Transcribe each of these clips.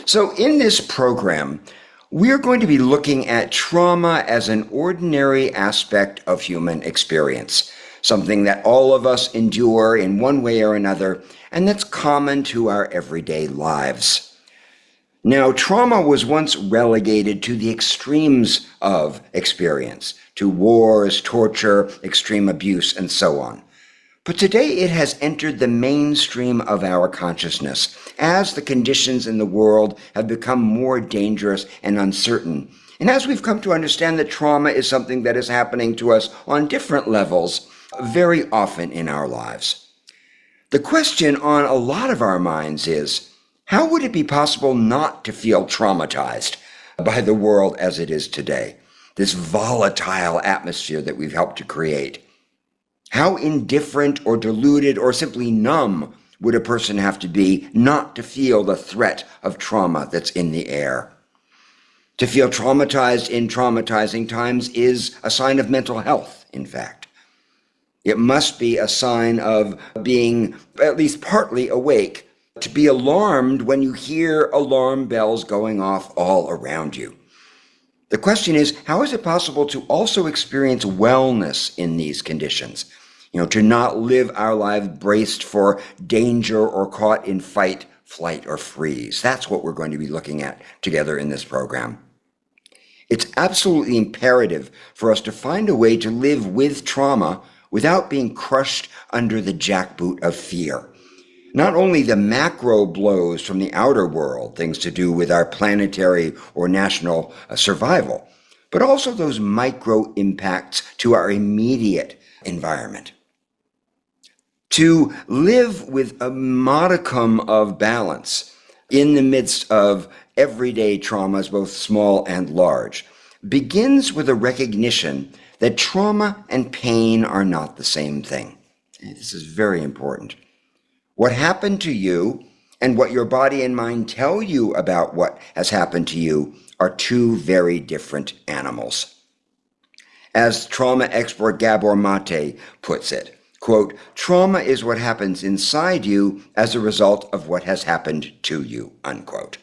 So in this program, we're going to be looking at trauma as an ordinary aspect of human experience, something that all of us endure in one way or another, and that's common to our everyday lives. Now, trauma was once relegated to the extremes of experience, to wars, torture, extreme abuse, and so on. But today it has entered the mainstream of our consciousness as the conditions in the world have become more dangerous and uncertain. And as we've come to understand that trauma is something that is happening to us on different levels very often in our lives. The question on a lot of our minds is, how would it be possible not to feel traumatized by the world as it is today? This volatile atmosphere that we've helped to create. How indifferent or deluded or simply numb would a person have to be not to feel the threat of trauma that's in the air? To feel traumatized in traumatizing times is a sign of mental health, in fact. It must be a sign of being at least partly awake, to be alarmed when you hear alarm bells going off all around you. The question is, how is it possible to also experience wellness in these conditions? To not live our lives braced for danger or caught in fight, flight, or freeze. That's what we're going to be looking at together in this program. It's absolutely imperative for us to find a way to live with trauma without being crushed under the jackboot of fear. Not only the macro blows from the outer world, things to do with our planetary or national survival, but also those micro impacts to our immediate environment. To live with a modicum of balance in the midst of everyday traumas, both small and large, begins with a recognition that trauma and pain are not the same thing. This is very important. What happened to you and what your body and mind tell you about what has happened to you are two very different animals. As trauma expert Gabor Mate puts it, quote, "Trauma is what happens inside you as a result of what has happened to you," unquote.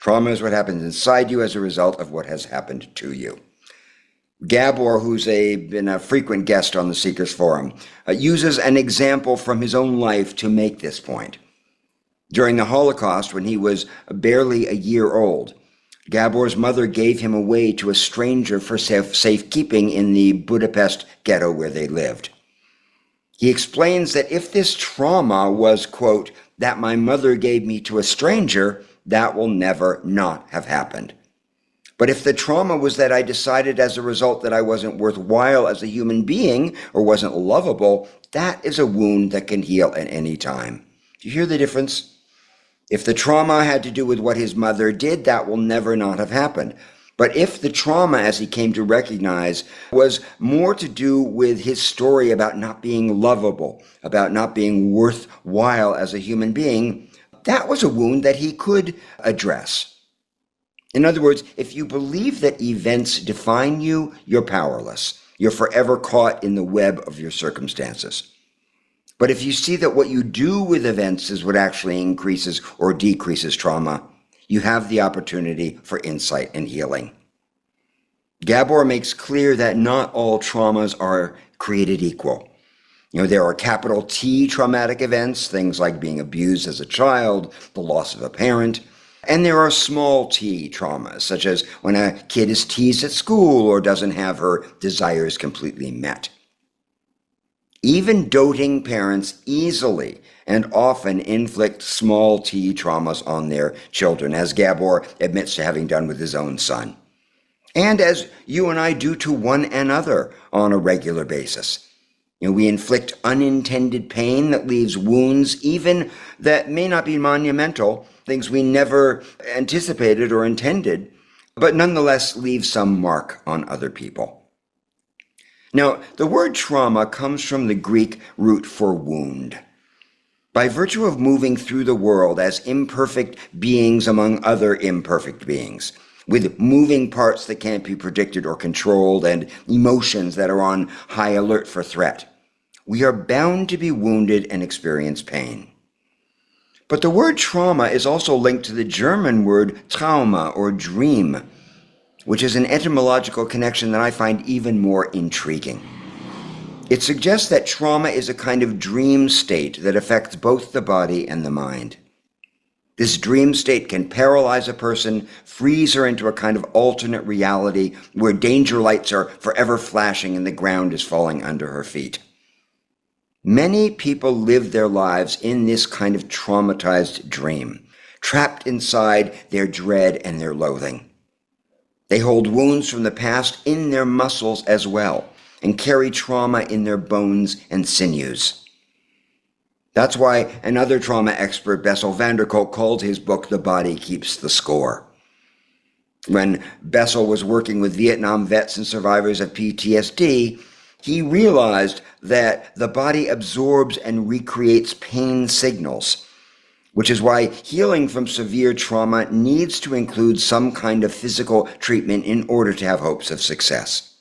Trauma is what happens inside you as a result of what has happened to you. Gabor, who's been a frequent guest on the Seekers Forum, uses an example from his own life to make this point. During the Holocaust, when he was barely a year old, Gabor's mother gave him away to a stranger for safekeeping in the Budapest ghetto where they lived. He explains that if this trauma was, quote, "that my mother gave me to a stranger," that will never not have happened. But if the trauma was that I decided as a result that I wasn't worthwhile as a human being or wasn't lovable, that is a wound that can heal at any time. Do you hear the difference? If the trauma had to do with what his mother did, that will never not have happened. But if the trauma, as he came to recognize, was more to do with his story about not being lovable, about not being worthwhile as a human being, that was a wound that he could address. In other words, if you believe that events define you, you're powerless. You're forever caught in the web of your circumstances. But if you see that what you do with events is what actually increases or decreases trauma, you have the opportunity for insight and healing. Gabor makes clear that not all traumas are created equal. There are capital T traumatic events, things like being abused as a child, the loss of a parent, and there are small t traumas, such as when a kid is teased at school or doesn't have her desires completely met. Even doting parents easily and often inflict small t traumas on their children, as Gabor admits to having done with his own son. And as you and I do to one another on a regular basis. We inflict unintended pain that leaves wounds, even that may not be monumental, things we never anticipated or intended, but nonetheless leave some mark on other people. Now, the word trauma comes from the Greek root for wound. By virtue of moving through the world as imperfect beings among other imperfect beings, with moving parts that can't be predicted or controlled and emotions that are on high alert for threat, we are bound to be wounded and experience pain. But the word trauma is also linked to the German word Trauma or dream, which is an etymological connection that I find even more intriguing. It suggests that trauma is a kind of dream state that affects both the body and the mind. This dream state can paralyze a person, freeze her into a kind of alternate reality where danger lights are forever flashing and the ground is falling under her feet. Many people live their lives in this kind of traumatized dream, trapped inside their dread and their loathing. They hold wounds from the past in their muscles as well, and carry trauma in their bones and sinews. That's why another trauma expert, Bessel van der Kolk, called his book The Body Keeps the Score. When Bessel was working with Vietnam vets and survivors of PTSD, he realized that the body absorbs and recreates pain signals, which is why healing from severe trauma needs to include some kind of physical treatment in order to have hopes of success.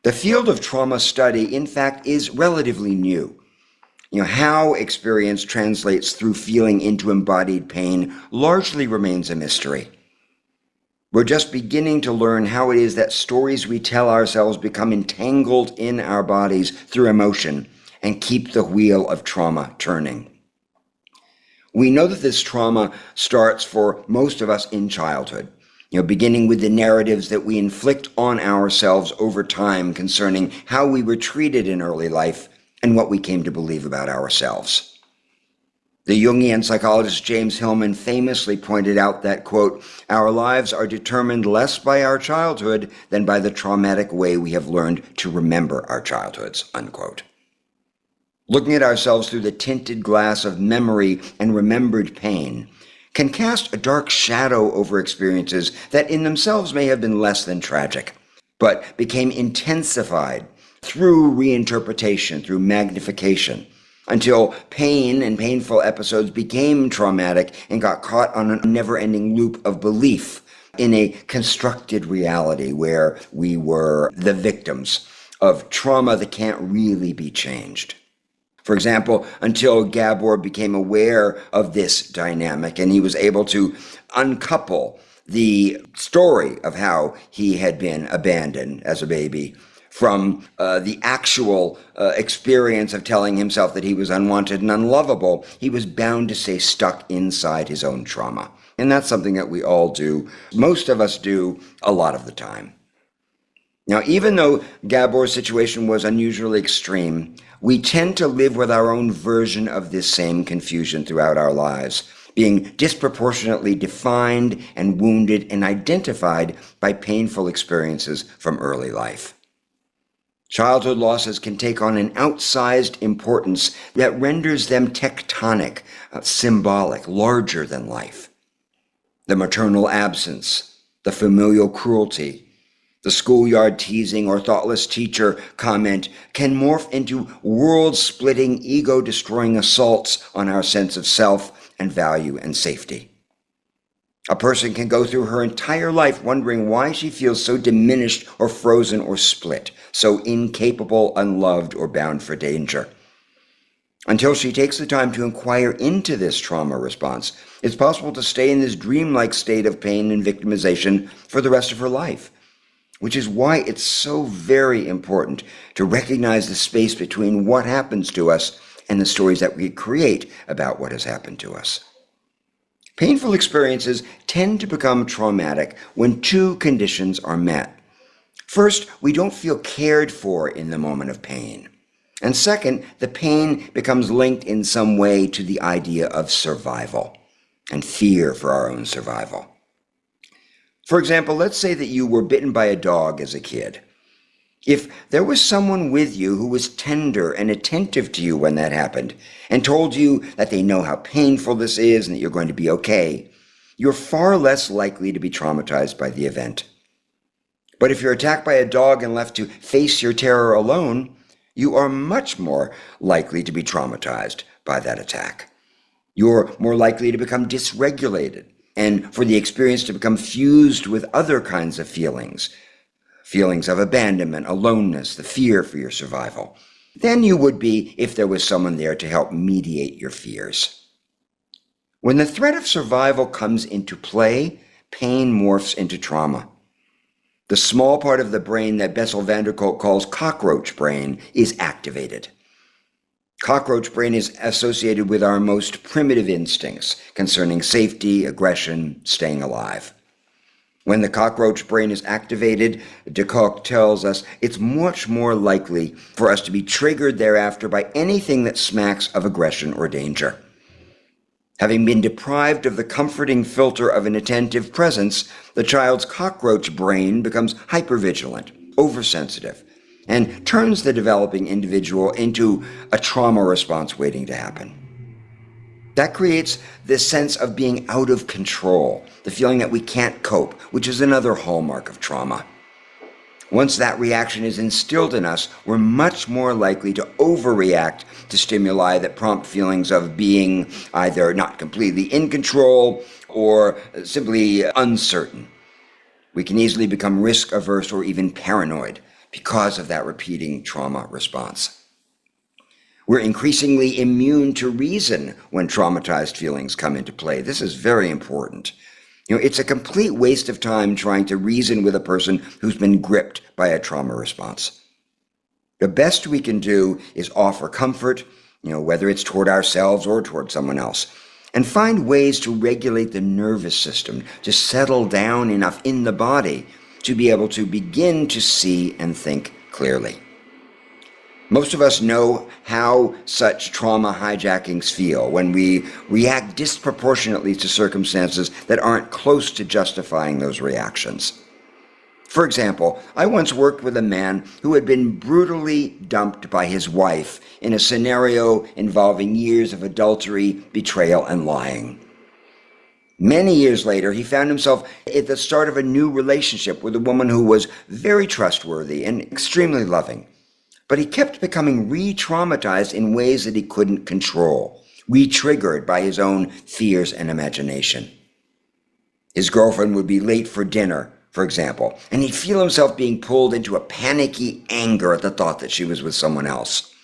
The field of trauma study, in fact, is relatively new. How experience translates through feeling into embodied pain largely remains a mystery. We're just beginning to learn how it is that stories we tell ourselves become entangled in our bodies through emotion and keep the wheel of trauma turning. We know that this trauma starts for most of us in childhood, beginning with the narratives that we inflict on ourselves over time concerning how we were treated in early life and what we came to believe about ourselves. The Jungian psychologist James Hillman famously pointed out that, quote, "Our lives are determined less by our childhood than by the traumatic way we have learned to remember our childhoods," unquote. Looking at ourselves through the tinted glass of memory and remembered pain can cast a dark shadow over experiences that in themselves may have been less than tragic, but became intensified through reinterpretation, through magnification, until pain and painful episodes became traumatic and got caught on a never-ending loop of belief in a constructed reality where we were the victims of trauma that can't really be changed. For example, until Gabor became aware of this dynamic and he was able to uncouple the story of how he had been abandoned as a baby from the actual experience of telling himself that he was unwanted and unlovable, he was bound to stay stuck inside his own trauma. And that's something that we all do. Most of us do a lot of the time. Now, even though Gabor's situation was unusually extreme, we tend to live with our own version of this same confusion throughout our lives, being disproportionately defined and wounded and identified by painful experiences from early life. Childhood losses can take on an outsized importance that renders them tectonic, symbolic, larger than life. The maternal absence, the familial cruelty, the schoolyard teasing or thoughtless teacher comment can morph into world-splitting, ego-destroying assaults on our sense of self and value and safety. A person can go through her entire life wondering why she feels so diminished or frozen or split, so incapable, unloved, or bound for danger. Until she takes the time to inquire into this trauma response, it's possible to stay in this dreamlike state of pain and victimization for the rest of her life, which is why it's so very important to recognize the space between what happens to us and the stories that we create about what has happened to us. Painful experiences tend to become traumatic when two conditions are met. First, we don't feel cared for in the moment of pain. And second, the pain becomes linked in some way to the idea of survival and fear for our own survival. For example, let's say that you were bitten by a dog as a kid. If there was someone with you who was tender and attentive to you when that happened and told you that they know how painful this is and that you're going to be okay, you're far less likely to be traumatized by the event. But if you're attacked by a dog and left to face your terror alone, you are much more likely to be traumatized by that attack. You're more likely to become dysregulated and for the experience to become fused with other kinds of feelings of abandonment, aloneness, the fear for your survival, than you would be if there was someone there to help mediate your fears. When the threat of survival comes into play, pain morphs into trauma. The small part of the brain that Bessel van der Kolk calls cockroach brain is activated. Cockroach brain is associated with our most primitive instincts concerning safety, aggression, staying alive. When the cockroach brain is activated, de Kolk tells us it's much more likely for us to be triggered thereafter by anything that smacks of aggression or danger. Having been deprived of the comforting filter of an attentive presence, the child's cockroach brain becomes hypervigilant, oversensitive, and turns the developing individual into a trauma response waiting to happen. That creates this sense of being out of control, the feeling that we can't cope, which is another hallmark of trauma. Once that reaction is instilled in us, we're much more likely to overreact to stimuli that prompt feelings of being either not completely in control or simply uncertain. We can easily become risk averse or even paranoid because of that repeating trauma response. We're increasingly immune to reason when traumatized feelings come into play. This is very important. It's a complete waste of time trying to reason with a person who's been gripped by a trauma response. The best we can do is offer comfort, whether it's toward ourselves or toward someone else, and find ways to regulate the nervous system to settle down enough in the body to be able to begin to see and think clearly. Most of us know how such trauma hijackings feel when we react disproportionately to circumstances that aren't close to justifying those reactions. For example, I once worked with a man who had been brutally dumped by his wife in a scenario involving years of adultery, betrayal, and lying. Many years later, he found himself at the start of a new relationship with a woman who was very trustworthy and extremely loving. But he kept becoming re-traumatized in ways that he couldn't control, re-triggered by his own fears and imagination. His girlfriend would be late for dinner, for example, and he'd feel himself being pulled into a panicky anger at the thought that she was with someone else.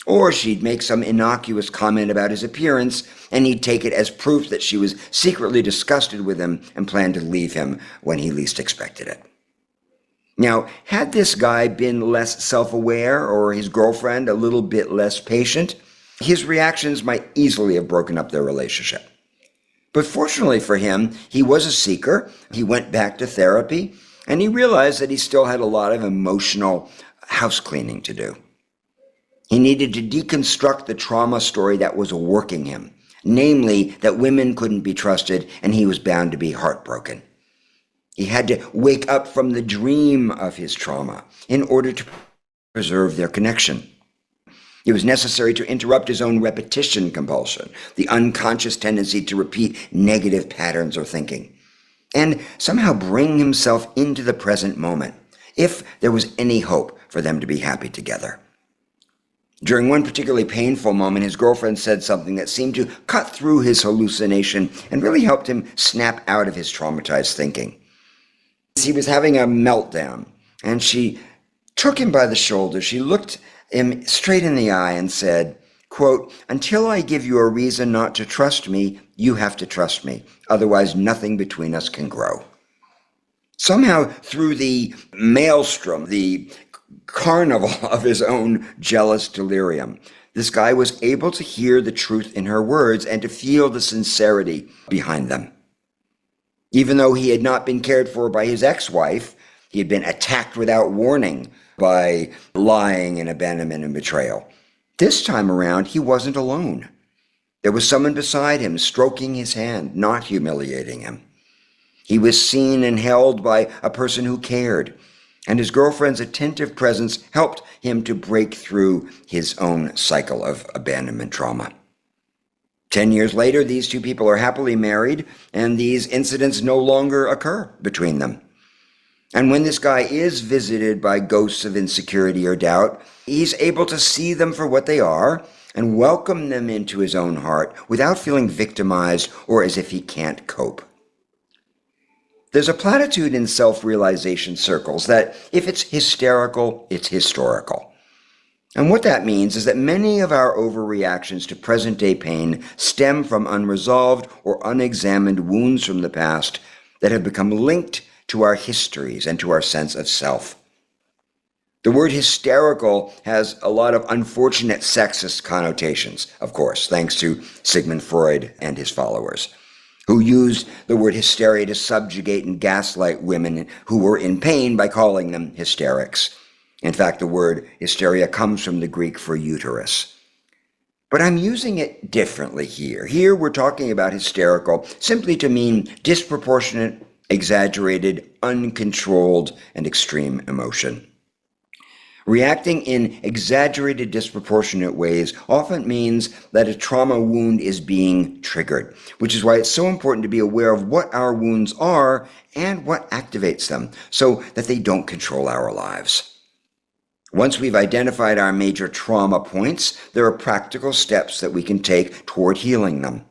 Or she'd make some innocuous comment about his appearance, and he'd take it as proof that she was secretly disgusted with him and planned to leave him when he least expected it. Now, had this guy been less self-aware or his girlfriend a little bit less patient, his reactions might easily have broken up their relationship. But fortunately for him, he was a seeker, he went back to therapy, and he realized that he still had a lot of emotional house cleaning to do. He needed to deconstruct the trauma story that was working him, namely that women couldn't be trusted and he was bound to be heartbroken. He had to wake up from the dream of his trauma in order to preserve their connection. It was necessary to interrupt his own repetition compulsion, the unconscious tendency to repeat negative patterns of thinking, and somehow bring himself into the present moment, if there was any hope for them to be happy together. During one particularly painful moment, his girlfriend said something that seemed to cut through his hallucination and really helped him snap out of his traumatized thinking. He was having a meltdown, and she took him by the shoulder. She looked him straight in the eye and said, quote, "Until I give you a reason not to trust me, you have to trust me. Otherwise, nothing between us can grow." Somehow, through the maelstrom, the carnival of his own jealous delirium, this guy was able to hear the truth in her words and to feel the sincerity behind them. Even though he had not been cared for by his ex-wife, he had been attacked without warning by lying and abandonment and betrayal. This time around, he wasn't alone. There was someone beside him stroking his hand, not humiliating him. He was seen and held by a person who cared, and his girlfriend's attentive presence helped him to break through his own cycle of abandonment trauma. 10 years later, these two people are happily married, and these incidents no longer occur between them. And when this guy is visited by ghosts of insecurity or doubt, he's able to see them for what they are and welcome them into his own heart without feeling victimized or as if he can't cope. There's a platitude in self-realization circles that if it's hysterical, it's historical. And what that means is that many of our overreactions to present-day pain stem from unresolved or unexamined wounds from the past that have become linked to our histories and to our sense of self. The word hysterical has a lot of unfortunate sexist connotations, of course, thanks to Sigmund Freud and his followers, who used the word hysteria to subjugate and gaslight women who were in pain by calling them hysterics. In fact, the word hysteria comes from the Greek for uterus. But I'm using it differently here. Here we're talking about hysterical simply to mean disproportionate, exaggerated, uncontrolled, and extreme emotion. Reacting in exaggerated, disproportionate ways often means that a trauma wound is being triggered, which is why it's so important to be aware of what our wounds are and what activates them so that they don't control our lives. Once we've identified our major trauma points, there are practical steps that we can take toward healing them.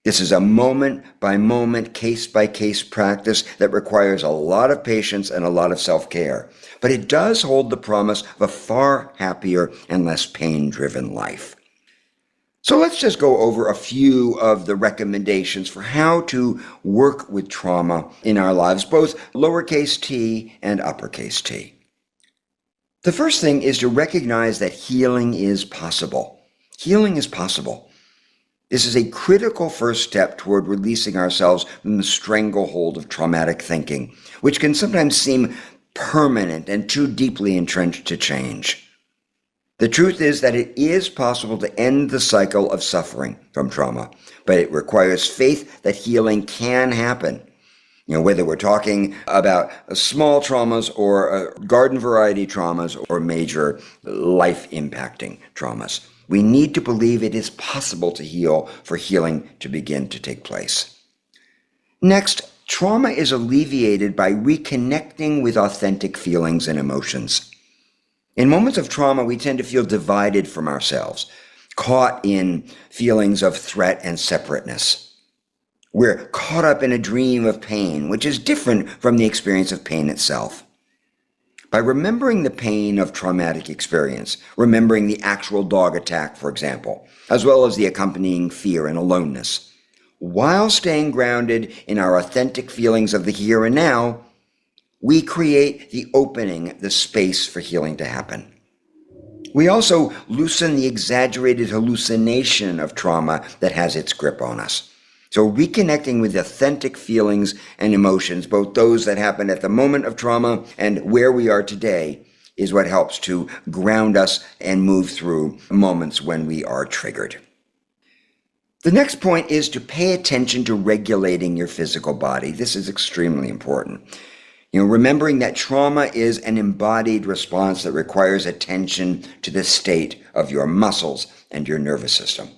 This is a moment-by-moment, case-by-case practice that requires a lot of patience and a lot of self-care, but it does hold the promise of a far happier and less pain-driven life. So let's just go over a few of the recommendations for how to work with trauma in our lives, both lowercase t and uppercase t. The first thing is to recognize that healing is possible. Healing is possible. This is a critical first step toward releasing ourselves from the stranglehold of traumatic thinking, which can sometimes seem permanent and too deeply entrenched to change. The truth is that it is possible to end the cycle of suffering from trauma, but it requires faith that healing can happen. Whether we're talking about small traumas or garden variety traumas or major life-impacting traumas. We need to believe it is possible to heal for healing to begin to take place. Next, trauma is alleviated by reconnecting with authentic feelings and emotions. In moments of trauma, we tend to feel divided from ourselves, caught in feelings of threat and separateness. We're caught up in a dream of pain, which is different from the experience of pain itself. By remembering the pain of traumatic experience, remembering the actual dog attack, for example, as well as the accompanying fear and aloneness, while staying grounded in our authentic feelings of the here and now, we create the opening, the space for healing to happen. We also loosen the exaggerated hallucination of trauma that has its grip on us. So reconnecting with authentic feelings and emotions, both those that happen at the moment of trauma and where we are today, is what helps to ground us and move through moments when we are triggered. The next point is to pay attention to regulating your physical body. This is extremely important. Remembering that trauma is an embodied response that requires attention to the state of your muscles and your nervous system.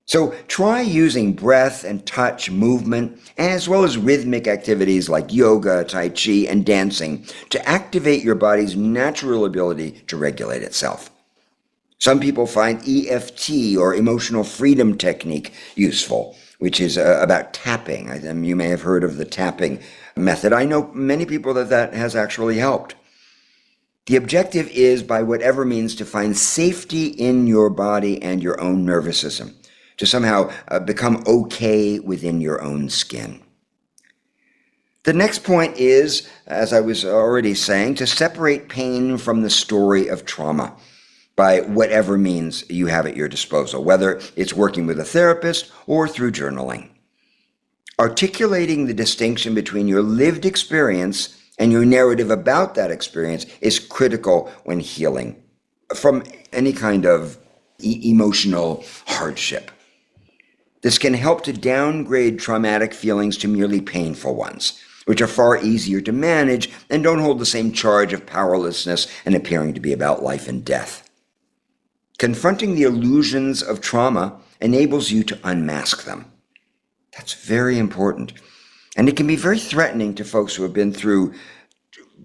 So try using breath and touch, movement, as well as rhythmic activities like yoga, tai chi, and dancing to activate your body's natural ability to regulate itself. Some people find EFT or emotional freedom technique useful, which is about tapping. You may have heard of the tapping method. I know many people that has actually helped. The objective is, by whatever means, to find safety in your body and your own nervous system, to somehow become okay within your own skin. The next point is, as I was already saying, to separate pain from the story of trauma by whatever means you have at your disposal, whether it's working with a therapist or through journaling. Articulating the distinction between your lived experience and your narrative about that experience is critical when healing from any kind of emotional hardship. This can help to downgrade traumatic feelings to merely painful ones, which are far easier to manage and don't hold the same charge of powerlessness and appearing to be about life and death. Confronting the illusions of trauma enables you to unmask them. That's very important. And it can be very threatening to folks who have been through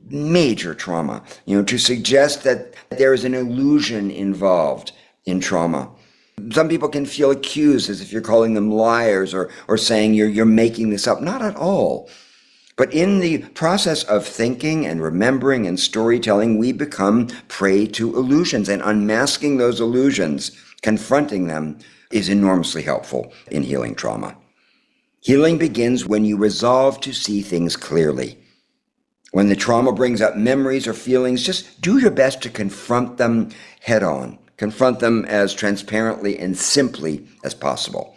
major trauma, to suggest that there is an illusion involved in trauma. Some people can feel accused as if you're calling them liars or saying you're making this up. Not at all. But in the process of thinking and remembering and storytelling, we become prey to illusions, and unmasking those illusions, confronting them, is enormously helpful in healing trauma. Healing begins when you resolve to see things clearly. When the trauma brings up memories or feelings, just do your best to confront them head on. Confront them as transparently and simply as possible.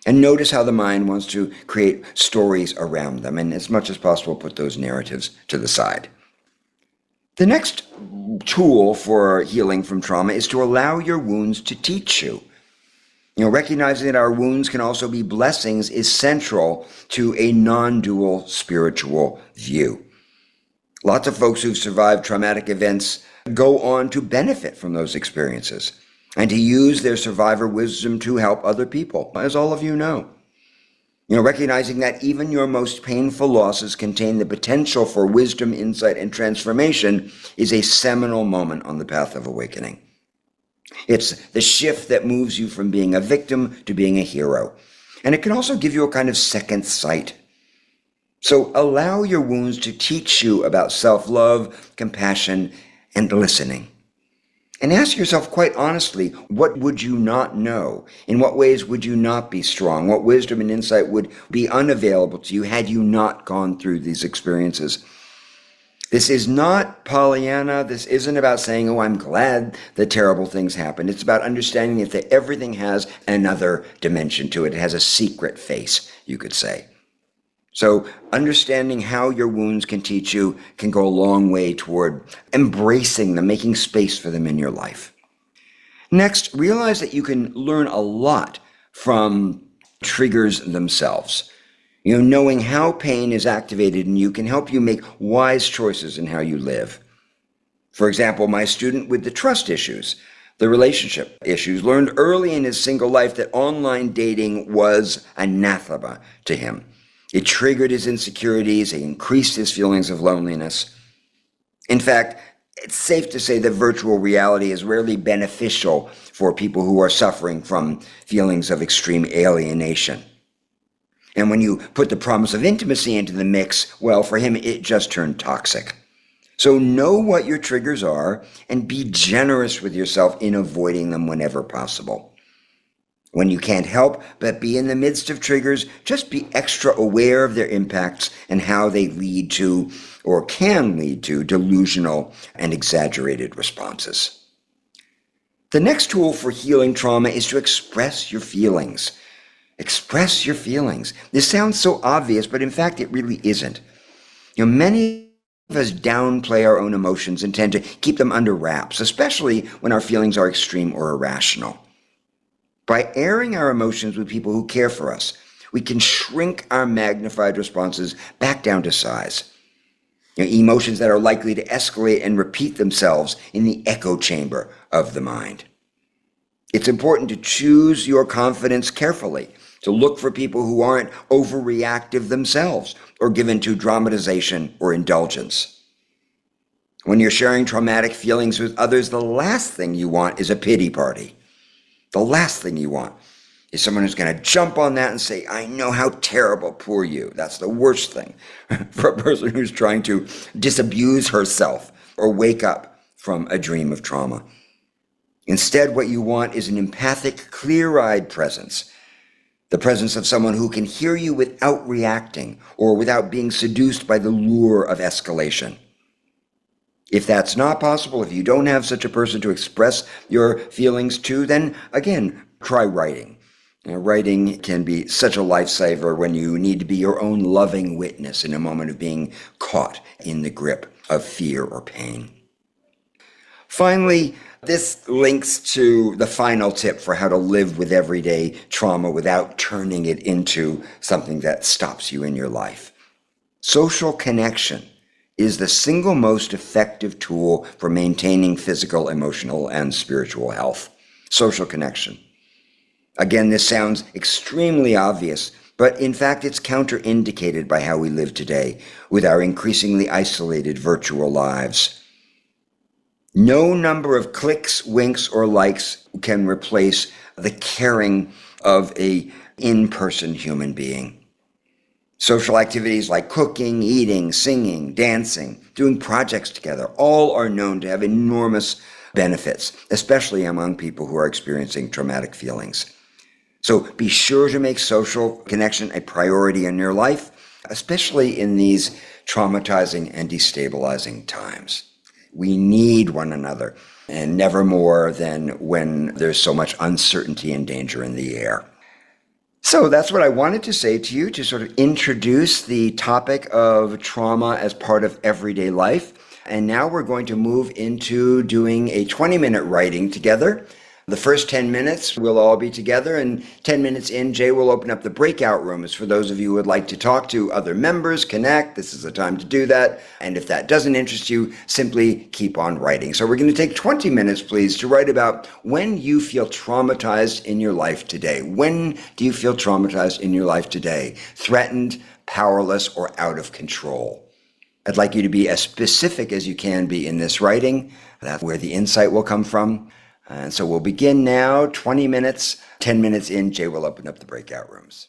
And notice how the mind wants to create stories around them, and as much as possible, put those narratives to the side. The next tool for healing from trauma is to allow your wounds to teach you. Recognizing that our wounds can also be blessings is central to a non-dual spiritual view. Lots of folks who've survived traumatic events go on to benefit from those experiences and to use their survivor wisdom to help other people, as all of you know. Recognizing that even your most painful losses contain the potential for wisdom, insight, and transformation is a seminal moment on the path of awakening. It's the shift that moves you from being a victim to being a hero. And it can also give you a kind of second sight. So allow your wounds to teach you about self-love, compassion, and listening. And ask yourself quite honestly, what would you not know? In what ways would you not be strong? What wisdom and insight would be unavailable to you had you not gone through these experiences? This is not Pollyanna. This isn't about saying, oh, I'm glad that terrible things happened. It's about understanding that everything has another dimension to it. It has a secret face, you could say. So understanding how your wounds can teach you can go a long way toward embracing them, making space for them in your life. Next, realize that you can learn a lot from triggers themselves. Knowing how pain is activated in you can help you make wise choices in how you live. For example, my student with the trust issues, the relationship issues, learned early in his single life that online dating was anathema to him. It triggered his insecurities, it increased his feelings of loneliness. In fact, it's safe to say that virtual reality is rarely beneficial for people who are suffering from feelings of extreme alienation. And when you put the promise of intimacy into the mix, well, for him, it just turned toxic. So know what your triggers are and be generous with yourself in avoiding them whenever possible. When you can't help but be in the midst of triggers, just be extra aware of their impacts and how they lead to, or can lead to, delusional and exaggerated responses. The next tool for healing trauma is to express your feelings. Express your feelings. This sounds so obvious, but in fact, it really isn't. Many of us downplay our own emotions and tend to keep them under wraps, especially when our feelings are extreme or irrational. By airing our emotions with people who care for us, we can shrink our magnified responses back down to size. Emotions that are likely to escalate and repeat themselves in the echo chamber of the mind. It's important to choose your confidence carefully, to look for people who aren't overreactive themselves or given to dramatization or indulgence. When you're sharing traumatic feelings with others, the last thing you want is a pity party. The last thing you want is someone who's going to jump on that and say, I know how terrible, poor you. That's the worst thing for a person who's trying to disabuse herself or wake up from a dream of trauma. Instead, what you want is an empathic, clear-eyed presence. The presence of someone who can hear you without reacting or without being seduced by the lure of escalation. If that's not possible, if you don't have such a person to express your feelings to, then again, try writing. Writing can be such a lifesaver when you need to be your own loving witness in a moment of being caught in the grip of fear or pain. Finally, this links to the final tip for how to live with everyday trauma without turning it into something that stops you in your life. Social connection is the single most effective tool for maintaining physical, emotional, and spiritual health. Social connection. Again, this sounds extremely obvious, but in fact it's counterindicated by how we live today with our increasingly isolated virtual lives. No number of clicks, winks, or likes can replace the caring of an in-person human being. Social activities like cooking, eating, singing, dancing, doing projects together, all are known to have enormous benefits, especially among people who are experiencing traumatic feelings. So be sure to make social connection a priority in your life, especially in these traumatizing and destabilizing times. We need one another, and never more than when there's so much uncertainty and danger in the air. So that's what I wanted to say to you to sort of introduce the topic of trauma as part of everyday life. And now we're going to move into doing a 20-minute writing together. The first 10 minutes we'll all be together, and 10 minutes in, Jay will open up the breakout rooms for those of you who would like to talk to other members, connect. This is the time to do that. And if that doesn't interest you, simply keep on writing. So we're going to take 20 minutes, please, to write about when you feel traumatized in your life today. When do you feel traumatized in your life today? Threatened, powerless, or out of control? I'd like you to be as specific as you can be in this writing. That's where the insight will come from. And so we'll begin now, 20 minutes, 10 minutes in, Jay will open up the breakout rooms.